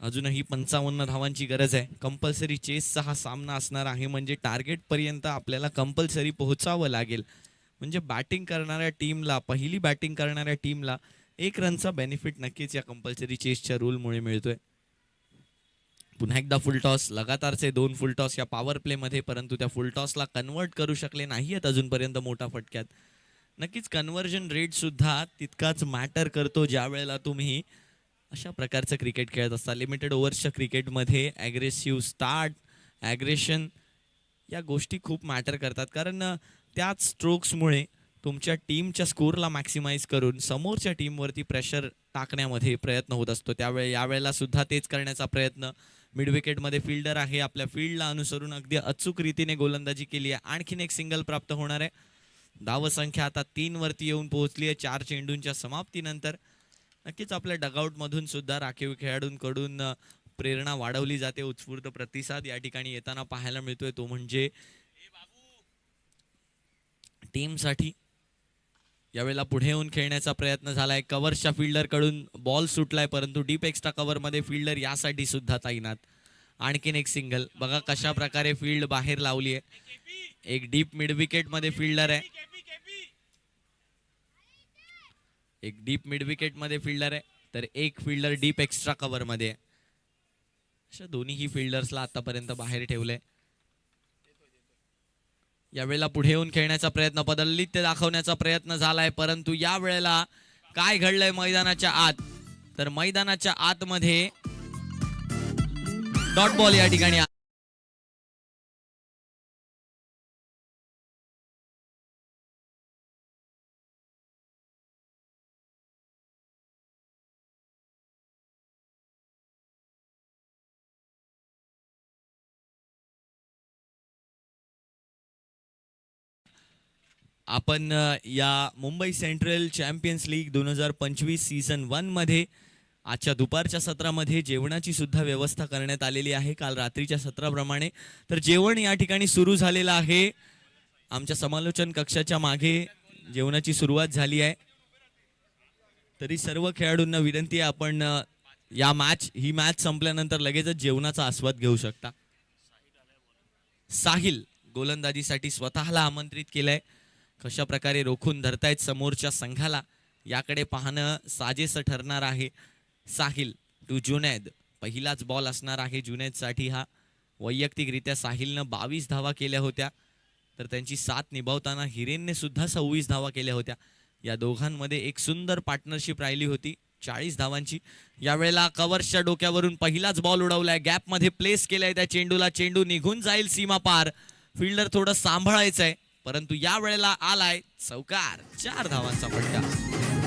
अजूनही 55 धावांची गरज आहे. कंपल्सरी चेसचा हा सामना असणार आहे, म्हणजे टार्गेट पर्यंत आपल्याला कंपल्सरी पोहोचावं लागेल. म्हणजे बॅटिंग करणाऱ्या टीमला, पहिली बॅटिंग करणाऱ्या टीमला 1 रनचा बेनिफिट नक्कीच या कंपल्सरी चेसच्या रूलमुळे मिळतोय. पुन्हा एकदा फुल टॉस, लगातारचे 2 फुल टॉस या पॉवर प्ले मध्ये, परंतु त्या फुल टॉसला कन्वर्ट करू शकले नाहीयेत अजूनपर्यंत मोठा फटक्यात. नक्कीच कन्व्हर्जन रेट सुद्धा तितकाच मॅटर करतो ज्या वेळेला तुम्ही अशा प्रकारचं क्रिकेट खेळत असता. लिमिटेड ओव्हर्सच्या क्रिकेटमध्ये ॲग्रेसिव्ह स्टार्ट, ॲग्रेशन या गोष्टी खूप मॅटर करतात, कारण त्याच स्ट्रोक्समुळे तुमच्या टीमच्या स्कोअरला मॅक्सिमाइज करून समोरच्या टीमवरती प्रेशर टाकण्यामध्ये प्रयत्न होत असतो. त्यावेळी यावेळेला सुद्धा तेच करण्याचा प्रयत्न. मिड विकेटमध्ये फिल्डर आहे, आपल्या फील्डला अनुसरून अगदी अचूक रीतीने गोलंदाजी केली आहे. आणखीन एक सिंगल प्राप्त होणार आहे. धावसंख्या आता 3 वरती येऊन पोहोचली आहे 4 चेंडूंच्या समाप्तीनंतर. नक्कीच आपल्या डगआउट मधून सुद्धा राखीव खेळाडूंकडून प्रेरणा वाढवली जाते. उत्स्फूर्त प्रतिसाद या ठिकाणी येताना पाहायला मिळतोय, तो म्हणजे टीमसाठी. यावेळेला पुढे येऊन खेळण्याचा प्रयत्न झालाय. कव्हर्सच्या फिल्डर कडून बॉल सुटलाय, परंतु डीप एक्स्ट्रा कव्हर मध्ये फिल्डर यासाठी सुद्धा तैनात. आणखीन एक सिंगल. बघा कशा प्रकारे फील्ड बाहेर लावली आहे. एक डीप मिड विकेट मध्ये फिल्डर आहे, एक डीप मिड विकेट मध्ये फिल्डर आहे, तर एक फिल्डर डीप एक्स्ट्रा कव्हर मध्ये आहे. अशा दोन्ही फिल्डर्सला आतापर्यंत बाहेर ठेवलंय. यावेळेला पुढे येऊन खेळण्याचा प्रयत्न, पदल्लित्य दाखवण्याचा प्रयत्न झालाय, परंतु या वेळेला काय घडलंय मैदानाच्या आत, तर मैदानाच्या आतमध्ये डॉट बॉल या ठिकाणी. आपण या Mumbai central champions league 2025 season 1 मध्ये आजच्या दुपारच्या सत्रामध्ये जेवणाची सुद्धा व्यवस्था करण्यात आलेली आहे, काल रात्रीच्या सत्राप्रमाणे. तर जेवण या ठिकाणी सुरू झालेलं आहे. आमच्या समालोचन कक्षाच्या मागे जेवणाची सुरुवात झाली आहे. तरी सर्व खेळाडूंना विनंती आहे, आपण ही मॅच संपल्यानंतर लगेचच जेवणाचा आस्वाद घेऊ शकता. साहिल गोलंदाजीसाठी स्वतःला आमंत्रित केलंय. कशा प्रकारे रोखून धरतायत समोरच्या संघाला याकडे पाहणं साजेसं ठरणार आहे. साहिल टू जुनैद, पहिलाच बॉल असणार आहे जुनैदसाठी हा. वैयक्तिकरित्या साहिलनं 22 धावा केल्या होत्या, तर त्यांची साथ निभावताना हिरेनने सुद्धा 26 धावा केल्या होत्या. या दोघांमध्ये एक सुंदर पार्टनरशिप राहिली होती 40 धावांची. यावेळेला कव्हर्सच्या डोक्यावरून पहिलाच बॉल उडवलाय, गॅप मध्ये प्लेस केलाय त्या चेंडूला. चेंडू निघून जाईल सीमा पार. फिल्डर थोडं सांभाळायचंय, परंतु या वेळेला आलाय चौकार. 4 धावांचा फटका.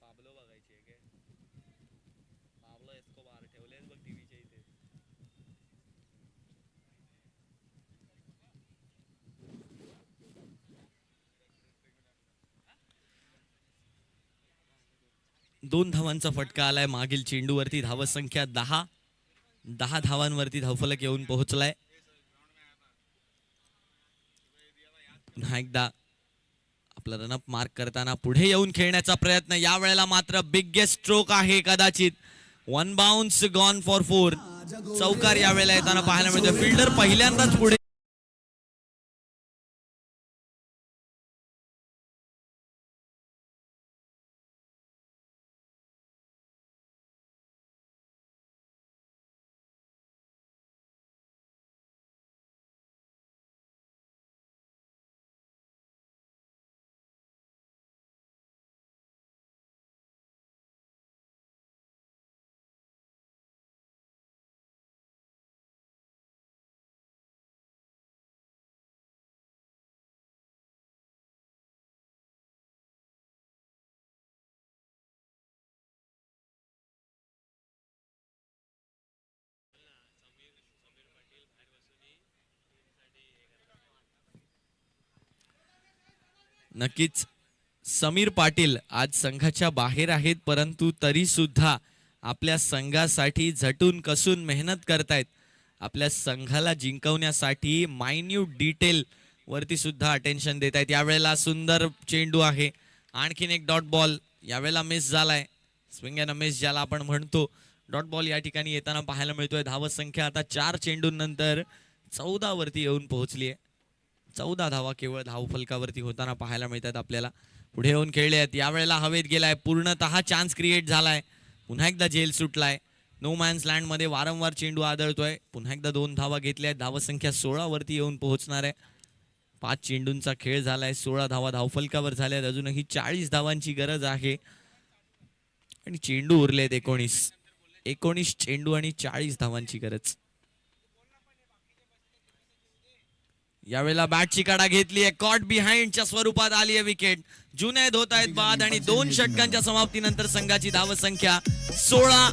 पाब्लो बघायची आहे काय? पाब्लो एस्कोबार ठेवलेच बघ टीव्हीच्या इथे. 2 धावांचा फटका आलाय मागील चेंडूवरती. धावसंख्या 10 धावांवरती धावफलक येऊन पोहोचलाय. पुन्हा एकदा आपला रनअप मार्क करताना पुढे येऊन खेळण्याचा प्रयत्न. यावेळेला मात्र बिगेस्ट स्ट्रोक आहे कदाचित. 1 बाउन्स गॉन फॉर 4. चौकार यावेळेला येताना पाहायला मिळतोय. फिल्डर पहिल्यांदाच पुढे. नक्कीच समीर पाटील आज संघाच्या बाहेर आहेत, परंतु तरी सुद्धा आपल्या संघासाठी झटून कसून मेहनत करतायत. आपल्या संघाला जिंकवण्यासाठी मायन्यूट डिटेल वरती सुद्धा अटेन्शन देत आहेत. यावेळेला सुंदर चेंडू आहे. आणखीन एक डॉट बॉल यावेळेला मिस झालाय. स्विंग अँड मिस ज्याला आपण म्हणतो. डॉट बॉल या ठिकाणी येताना पाहायला मिळतोय. धावसंख्या आता 4 चेंडूंनंतर 14 वरती येऊन पोहोचली आहे. 14 धावा केवळ धावफलकावरती होताना पाहायला मिळतात आपल्याला. पुढे येऊन खेळले आहेत. यावेळेला हवेत गेलाय. पूर्णतः चान्स क्रिएट झालाय. पुन्हा एकदा झेल सुटलाय. नो मॅन्स लँड मध्ये वारंवार चेंडू आदळतोय. पुन्हा एकदा 2 धावा घेतल्या आहेत. धावसंख्या 16 वरती येऊन पोहोचणार आहे. 5 चेंडूंचा खेळ झालाय. 16 धावा धावफलकावर झाल्यात. अजूनही 40 धावांची गरज आहे आणि चेंडू उरलेत 19 चेंडू आणि 40 धावांची गरज. यावेळेला बॅटची कडा घेतली आहे. कॉट बिहाइंडच्या स्वरूपात आली आहे विकेट. जुनैद होत आहेत बाद आणि 2 षटकांच्या समाप्तीनंतर संघाची धावसंख्या 16.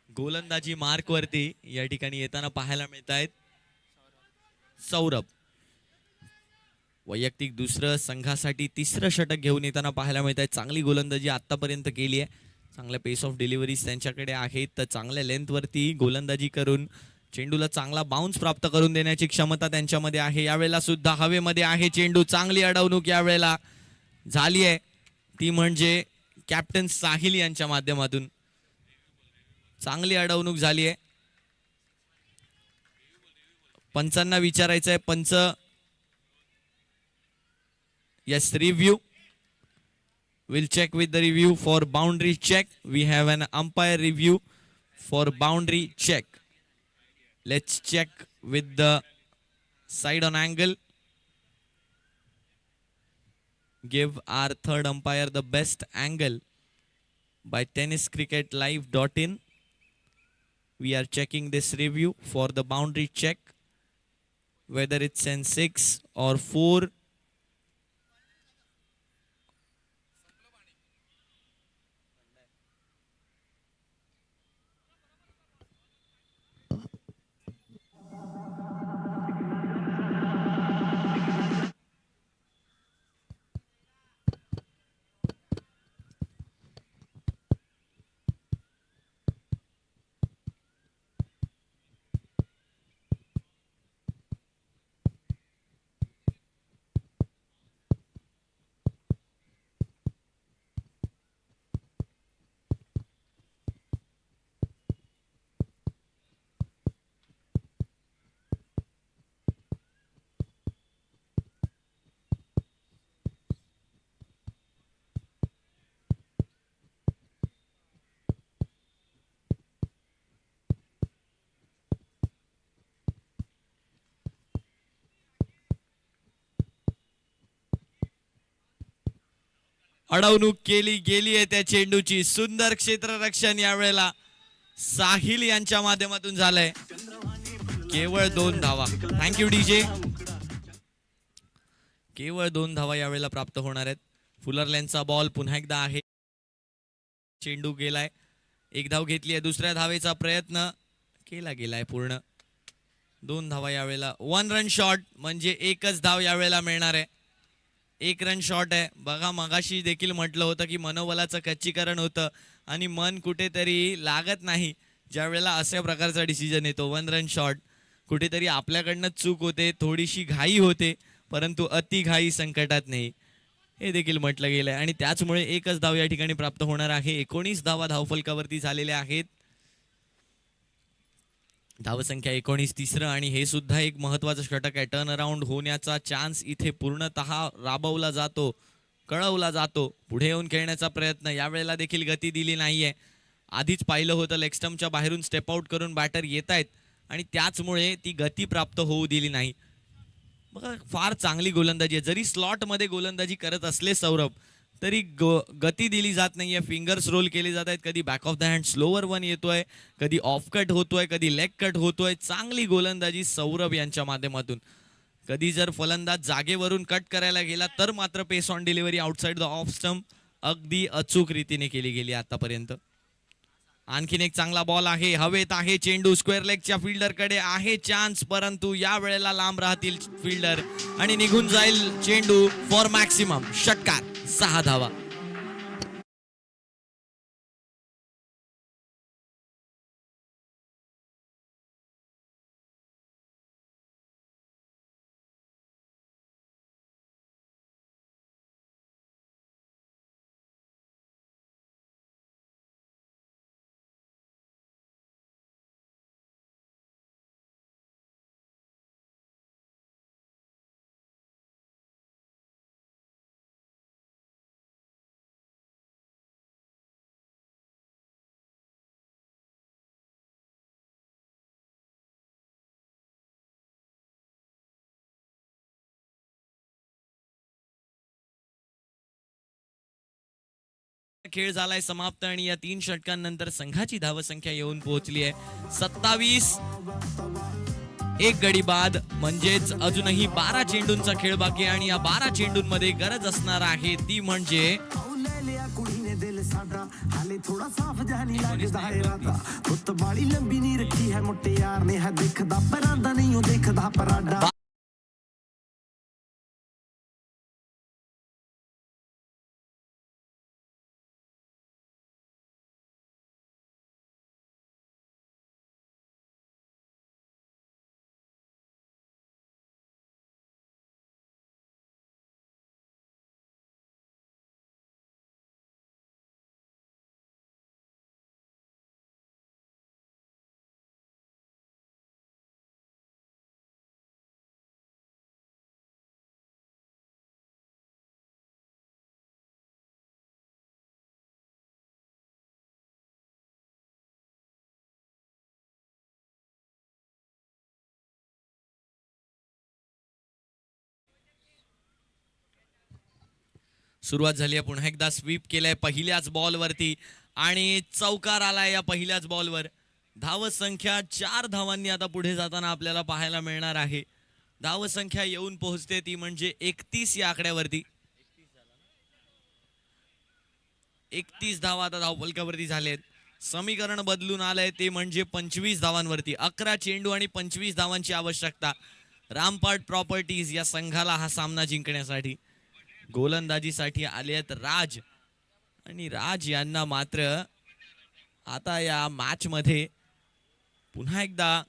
गोलंदाजी मार्क वरती या ठिकाणी येताना पाहायला मिळत आहेत सौरभ. वैयक्तिक दुसरं, संघासाठी 3रं षटक घेऊन येताना पाहायला मिळत आहे. चांगली गोलंदाजी आतापर्यंत केली आहे. चांगल्या पेस ऑफ डिलिव्हरीज त्यांच्याकडे आहेत. तर चांगल्या लेंथ वरती गोलंदाजी करून चेंडूला चांगला बाउन्स प्राप्त करून देण्याची क्षमता त्यांच्यामध्ये आहे. यावेळेला सुद्धा हवेमध्ये आहे चेंडू. चांगली अडवणूक यावेळेला झाली आहे, ती म्हणजे कॅप्टन साहिल यांच्या माध्यमातून. चांगली अडवणूक झाली आहे. पंचांना विचारायचं आहे. पंच yes review, we'll check with the review for boundary check. We have an umpire review for boundary check. Let's check with the side on angle. Give our third umpire the best angle by tenniscricketlive.in. We are checking this review for the boundary check, whether it's an 6 or 4. अडवणूक केली गेली आहे त्या चेंडूची. सुंदर क्षेत्ररक्षण यावेळेला साहिल यांच्या माध्यमातून झालंय. केवळ 2 धावा. Thank you DJ. केवळ 2 धावा यावेळेला प्राप्त होणार आहेत. फुलरलँडचा बॉल पुन्हा एकदा आहे. चेंडू गेलाय. 1 धाव घेतली आहे. दुसऱ्या धावेचा प्रयत्न केला गेलाय पूर्ण. 2 धावा यावेळेला. 1 रन शॉट म्हणजे एकच धाव यावेळेला मिळणार आहे. 1 रन शॉट आहे. बघा मगाशी देखील म्हटलं होतं की मनोबलाचं कच्चीकरण होतं आणि मन कुठेतरी लागत नाही ज्या वेळेला अशा प्रकारचा डिसिजन येतो. 1 रन शॉट कुठेतरी आपल्याकडनं चूक होते, थोडीशी घाई होते, परंतु अति घाई संकटात नाही हे देखील म्हटलं गेलंय आणि त्याचमुळे एकच धाव या ठिकाणी प्राप्त होणार आहे. 19 धावा धावफलकावरती झालेल्या आहेत. धावसंख्या 19 तिसरं आणि हे सुद्धा एक महत्वाचं षटक आहे. टर्न अराउंड होण्याचा चान्स इथे पूर्णतः राबवला जातो, कळवला जातो. पुढे येऊन खेळण्याचा प्रयत्न यावेळेला देखील गती दिली नाहीये. आधीच पाहिलं होतं लेग स्टंपच्या बाहेरून स्टेप आउट करून बॅटर येत आहेत आणि त्याचमुळे ती गती प्राप्त होऊ दिली नाही. बघा फार चांगली गोलंदाजी आहे. जरी स्लॉट मध्ये गोलंदाजी करत असले सौरभ तरी गती दिली जात नाहीये. फिंगर्स रोल केले जात आहेत. कधी back of the hand slower one येतोय, कधी ऑफ कट होतोय, कधी लेग कट होतोय. चांगली गोलंदाजी सौरभ यांच्या माध्यमातून. कधी जर फलंदाज जागेवरून कट करायला गेला तर मात्र pace on delivery outside the off stump अगदी अचूक रीतीने केली गेली आतापर्यंत. आणखीन एक चांगला बॉल आहे. हवेत आहे चेंडू. स्क्वेअर लेगच्या फिल्डर कडे आहे चान्स, परंतु या वेळेला लांब राहतील फिल्डर आणि निघून जाईल चेंडू फॉर मॅक्सिमम. षटकार. 6 धावा. खेळ झालाय समाप्त आणि या 3 षटकांनंतर संघाची धावसंख्या येऊन पोहोचली आहे 27. 1 गडी बाद म्हणजेच अजूनही 12 चेंडूंचा खेळ बाकी आहे आणि या 12 चेंडूंमध्ये गरज असणार आहे ती म्हणजे हाले थोड़ा साफ जानी लगदा है राता पुत बाड़ी लंबी नहीं रखी है मोटे यार ने है देखदा परांदा नहीं हो देखदा पराडा. सुरुवात झाली आहे. पुन्हा एकदा स्वीप केलाय पहिल्याच बॉलवरती आणि चौकार आलाय या पहिल्याच बॉलवर. धावसंख्या 4 धावांनी आता पुढे जाताना आपल्याला पाहायला मिळणार आहे. धावसंख्या येऊन पोहोचते ती म्हणजे 31 या आकड्यावरती. 31 धावा आता धावफलकावरती झालेत. समीकरण बदलून आलंय ते म्हणजे 25 धावांवरती. 11 चेंडू आणि 25 धावांची आवश्यकता रामपाट प्रॉपर्टीज या संघाला हा सामना जिंकण्यासाठी. गोलंदाजीसाठी आले आहेत राज आणि राज यांना मात्र आता या मॅच मध्ये पुन्हा एकदा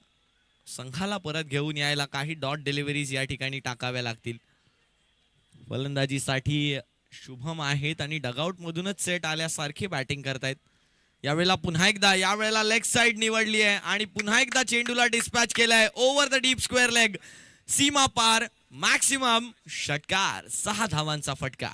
संघाला परत घेऊन यायला काही डॉट डिलिव्हरीज या ठिकाणी टाकाव्या लागतील. फलंदाजीसाठी शुभम आहेत आणि डगआउट मधूनच सेट आल्यासारखे बॅटिंग करतायत. यावेळेला पुन्हा एकदा यावेळेला लेग साइड निवडली आहे आणि पुन्हा एकदा चेंडूला डिस्पॅच केलाय over the deep square leg. सीमा पार मॅक्सिमम. षटकार. 6 धावांचा फटका.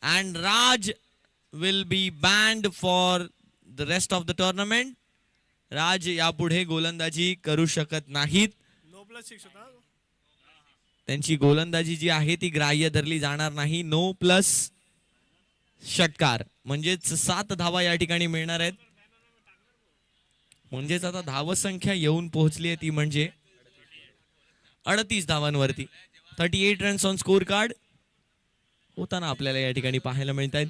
and Raj will be banned for the rest of the tournament. राज यापुढे गोलंदाजी करू शकत नाहीत. त्यांची गोलंदाजी जी आहे ती ग्राह्य धरली जाणार नाही. 9+ षटकार म्हणजेच 7 धावा या ठिकाणी मिळणार आहेत. म्हणजेच आता धावसंख्या येऊन पोहोचली आहे ती म्हणजे 38 धावांवरती. 38 रन्स ऑन स्कोर कार्ड होताना आपल्याला या ठिकाणी पाहायला मिळत आहेत.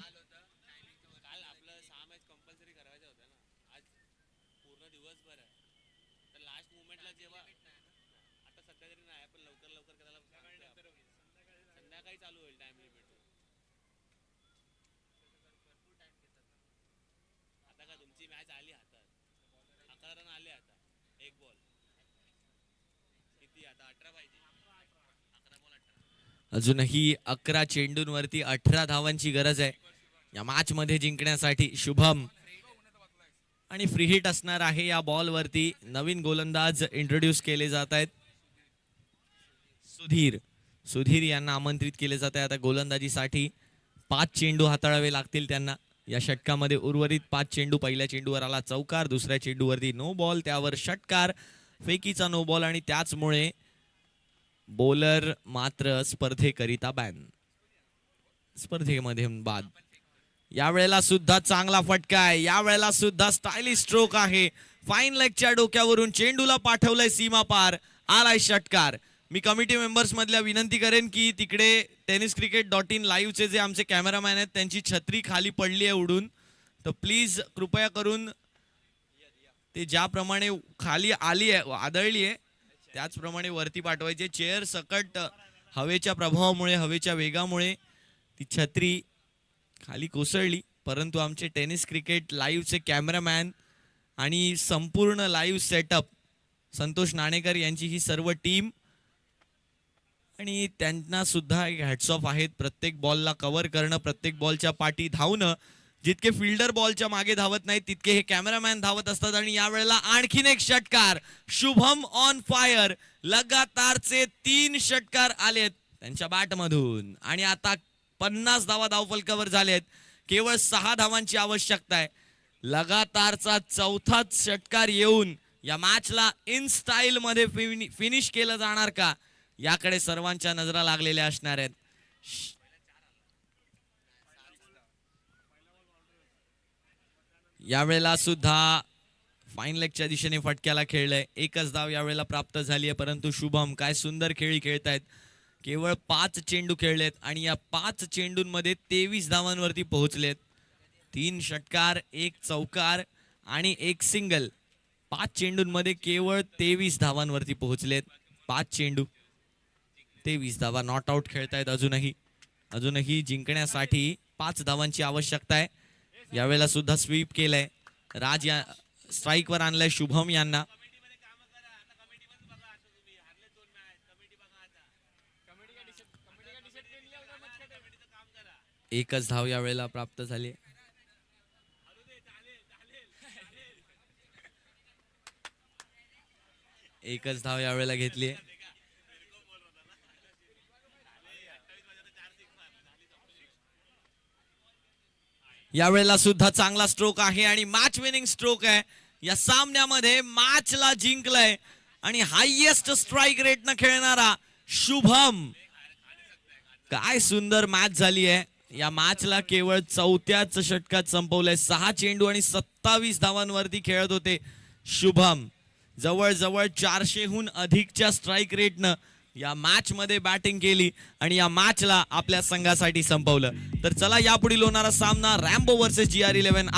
अजूनही 11 चेंडूंवरती 18 धावांची गरज आहे या मॅच मध्ये जिंकण्यासाठी. शुभम आणि फ्री हिट असणार आहे या बॉल वरती. नवीन गोलंदाज इंट्रोड्यूस केले जात आहेत. सुधीर यांना आमंत्रित केले जात आहे आता गोलंदाजीसाठी. 5 चेंडू हाताळावे लागतील त्यांना या षटकामध्ये. उर्वरित 5 चेंडू. पहिल्या चेंडूवर आला चौकार, दुसऱ्या चेंडूवरती नो बॉल, त्यावर षटकार, फेकीचा नो बॉल आणि त्याचमुळे बॉलर मात्र स्पर्धेकरिता बॅन. स्पर्धेमध्ये बाद. यावेळेला सुद्धा चांगला फटका आहे. यावेळेला सुद्धा स्टायलिश स्ट्रोक आहे. फाईन लेगच्या डोक्यावरून चेंडूला पाठवलंय सीमा पार, आलाय षटकार. मी कमिटी मेंबर्स मधल्या विनंती करेन की तिकडे tenniscricket.in लाईव्हचे जे आमचे कॅमेरामॅन आहेत त्यांची छत्री खाली पडली आहे उडून, तर प्लीज कृपया करून ते ज्याप्रमाणे खाली आली आहे, आदळली आहे, त्याचप्रमाणे वरती पाठवायचे. चेअर सकट हवेच्या प्रभावामुळे, हवेच्या वेगामुळे ती छत्री खाली कोसळली. परंतु आमचे टेनिस क्रिकेट लाईव्हचे कॅमेरामॅन आणि संपूर्ण लाईव्ह सेटअप संतोष नाणेकर यांची ही सर्व टीम आणि त्यांना सुद्धा एक हॅट्स ऑफ आहेत. प्रत्येक बॉलला कव्हर करणं, प्रत्येक बॉलच्या पाठी धावणं. जितके फिल्डर बॉलच्या मागे धावत नाहीत तितके हे कॅमेरामॅन धावत असतात. आणि यावेळेला आणखीन एक षटकार. Shubham on fire. लगातारचे 3 षटकार आलेत त्यांच्या बॅट मधून आणि आता 50 धावा धावफलकावर झालेत. केवळ 6 धावांची आवश्यकता आहे. लगातारचा 4थाच षटकार येऊन या मॅचला इन स्टाईल मध्ये फिनिश केलं जाणार का, याकडे सर्वांच्या नजरा लागलेल्या असणार आहेत. यावेळेला सुद्धा फाईन लेगच्या दिशेने फटक्याला खेळलंय. 1च धाव यावेळेला प्राप्त झाली आहे. परंतु शुभम काय सुंदर खेळी खेळतायत. केवळ 5 चेंडू खेळलेत आणि या 5 चेंडूंमध्ये 23 धावांवरती पोहोचलेत. 3 षटकार, 1 चौकार आणि 1 सिंगल. 5 चेंडूंमध्ये केवळ 23 धावांवरती पोहोचलेत. 5 चेंडू 23 धावा. नॉट आउट खेळतायत अजूनही जिंकण्यासाठी 5 धावांची आवश्यकता आहे. यावेळेला सुद्धा स्वीप केलंय. राज या स्ट्राईक वर आणलंय शुभम यांना. एकच धाव यावेळेला प्राप्त झाली. एकच धाव यावेळेला घेतली. यावेळेला सुद्धा चांगला स्ट्रोक आहे आणि मॅच विनिंग स्ट्रोक आहे. या सामन्यामध्ये मॅचला जिंकलंय आणि हायएस्ट स्ट्राईक रेटनं खेळणारा शुभम. काय सुंदर मॅच झाली आहे. या मॅचला केवळ 4थ्याच षटकात संपवलंय. 6 चेंडू आणि 27 धावांवरती खेळत होते शुभम. जवळजवळ 400हून अधिकच्या स्ट्राईक रेटनं या मॅच मध्ये बॅटिंग केली आणि या मॅचला आपल्या संघासाठी संपवलं. तर चला यापुढील होणारा सामना रॅम्बो वर्सेस GR11